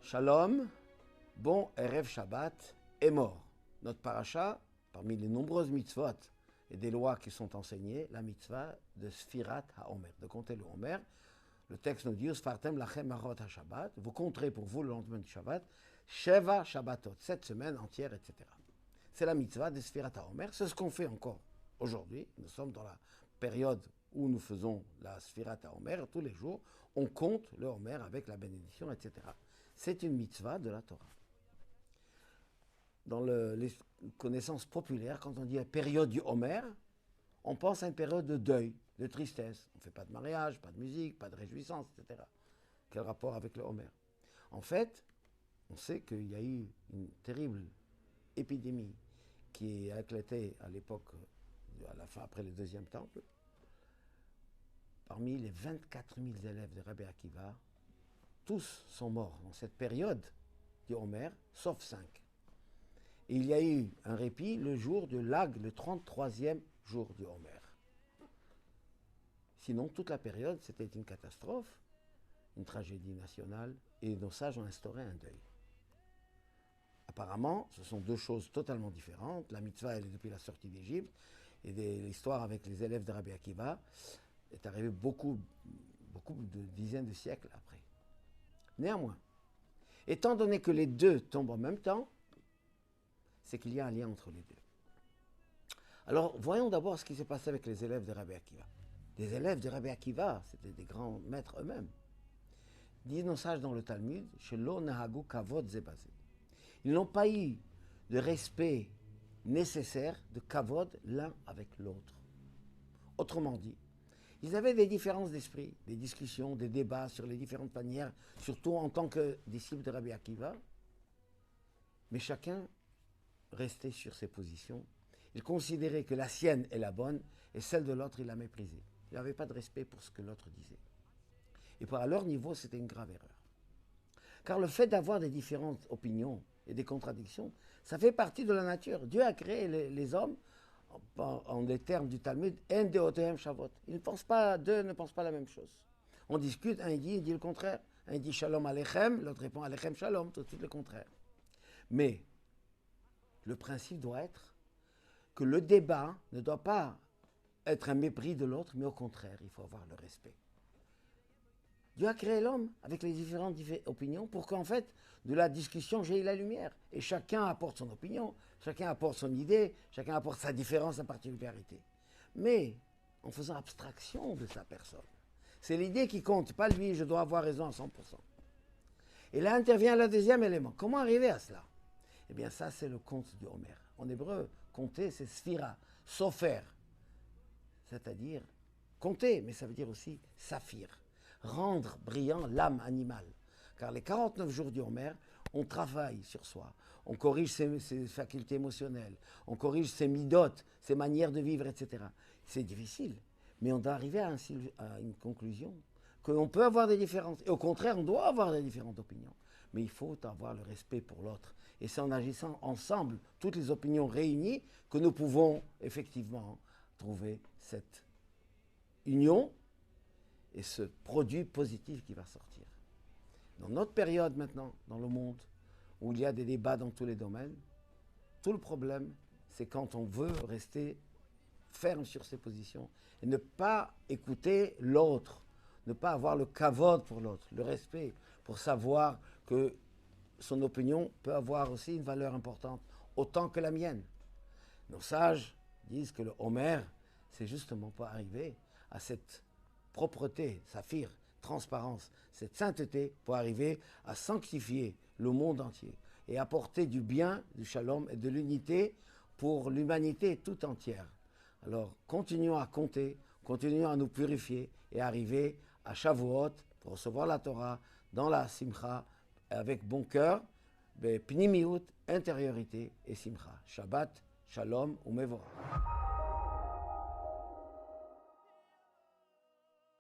Shalom, bon Erev Shabbat est mort. Notre paracha, parmi les nombreuses mitzvot et des lois qui sont enseignées, la mitzvah de Sfirat HaOmer, de compter le Homer. Le texte nous dit, Sfartem lachem marot HaShabbat, vous compterez pour vous le lendemain du Shabbat, Sheva Shabbatot, 7 semaines entières, etc. C'est la mitzvah de Sfirat HaOmer, c'est ce qu'on fait encore aujourd'hui. Nous sommes dans la période où nous faisons la Sfirat HaOmer, tous les jours, on compte le Homer avec la bénédiction, etc. C'est une mitzvah de la Torah. Dans les connaissances populaires, quand on dit la période du Homer, on pense à une période de deuil, de tristesse. On ne fait pas de mariage, pas de musique, pas de réjouissance, etc. Quel rapport avec le Homer? En fait, on sait qu'il y a eu une terrible épidémie qui a éclaté à l'époque, à la fin, après le deuxième temple. Parmi les 24 000 élèves de Rabbi Akiva, tous sont morts dans cette période du Homer, sauf 5. Et il y a eu un répit le jour de l'Ag, le 33e jour du Homer. Sinon, toute la période, c'était une catastrophe, une tragédie nationale, et nos sages ont instauré un deuil. Apparemment, ce sont deux choses totalement différentes. La mitzvah, elle est depuis la sortie d'Égypte, et l'histoire avec les élèves de Rabbi Akiva est arrivée beaucoup de dizaines de siècles après. Néanmoins, étant donné que les deux tombent en même temps, c'est qu'il y a un lien entre les deux. Alors, voyons d'abord ce qui s'est passé avec les élèves de Rabbi Akiva. Les élèves de Rabbi Akiva, c'était des grands maîtres eux-mêmes. Disent nos sages dans le Talmud, Shelo nahagu kavod ze baze. Ils n'ont pas eu de respect nécessaire, de kavod l'un avec l'autre. Autrement dit, ils avaient des différences d'esprit, des discussions, des débats sur les différentes manières, surtout en tant que disciples de Rabbi Akiva, mais chacun restait sur ses positions. Il considérait que la sienne est la bonne et celle de l'autre, il la méprisait. Il n'avait pas de respect pour ce que l'autre disait. Et à leur niveau, c'était une grave erreur. Car le fait d'avoir des différentes opinions et des contradictions, ça fait partie de la nature. Dieu a créé les hommes en des termes du Talmud, en deotehem shavot. Ils ne pensent pas, deux ne pensent pas la même chose. On discute, un il dit le contraire. Un dit shalom aleichem, l'autre répond aleichem shalom, tout de suite le contraire. Mais le principe doit être que le débat ne doit pas être un mépris de l'autre, mais au contraire, il faut avoir le respect. Dieu a créé l'homme avec les différentes opinions pour qu'en fait, de la discussion, jaillit la lumière. Et chacun apporte son opinion, chacun apporte son idée, chacun apporte sa différence, sa particularité. Mais en faisant abstraction de sa personne. C'est l'idée qui compte, pas lui, je dois avoir raison à 100%. Et là intervient le deuxième élément. Comment arriver à cela? Eh bien ça, c'est le compte du Homer. En hébreu, compter, c'est sphira, sofer. C'est-à-dire compter, mais ça veut dire aussi saphir. Rendre brillant l'âme animale. Car les 49 jours du Homer, on travaille sur soi, on corrige ses facultés émotionnelles, on corrige ses midotes, ses manières de vivre, etc. C'est difficile, mais on doit arriver à une conclusion, qu'on peut avoir des différences, et au contraire, on doit avoir des différentes opinions. Mais il faut avoir le respect pour l'autre. Et c'est en agissant ensemble, toutes les opinions réunies, que nous pouvons effectivement trouver cette union et ce produit positif qui va sortir. Dans notre période maintenant, dans le monde, où il y a des débats dans tous les domaines, tout le problème, c'est quand on veut rester ferme sur ses positions et ne pas écouter l'autre, ne pas avoir le kavod pour l'autre, le respect, pour savoir que son opinion peut avoir aussi une valeur importante, autant que la mienne. Nos sages disent que le Homer, c'est justement pour arriver à cette propreté, saphir, transparence, cette sainteté pour arriver à sanctifier le monde entier et apporter du bien, du shalom et de l'unité pour l'humanité tout entière. Alors, continuons à compter, continuons à nous purifier et arriver à Shavuot pour recevoir la Torah dans la simcha avec bon cœur, pnimiyut, intériorité et simcha. Shabbat, shalom ou mevorach.